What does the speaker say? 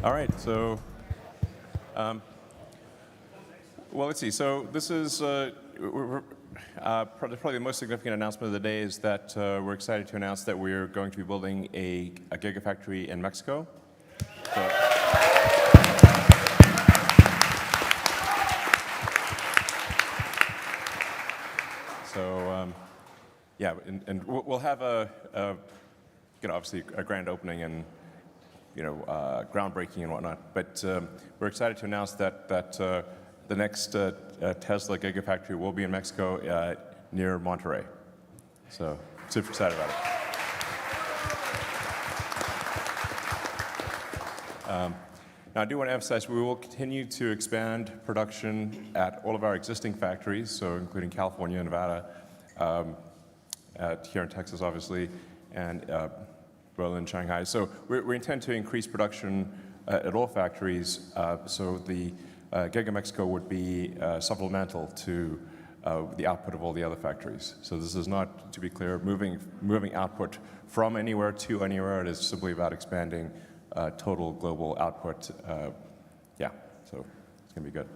All right, so, well, let's see. So this is probably the most significant announcement of the day is that we're excited to announce that we're going to be building a Gigafactory in Mexico. So yeah, and we'll have obviously a grand opening and groundbreaking and whatnot. But we're excited to announce that the next Tesla Gigafactory will be in Mexico near Monterrey. So super excited about it. Now, I do want to emphasize we will continue to expand production at all of our existing factories, so including California, Nevada, here in Texas, obviously, and Berlin, Shanghai. So we intend to increase production at all factories, so the Giga Mexico would be supplemental to the output of all the other factories. So this is not, to be clear, moving output from anywhere to anywhere. It is simply about expanding total global output. Yeah, so it's going to be good.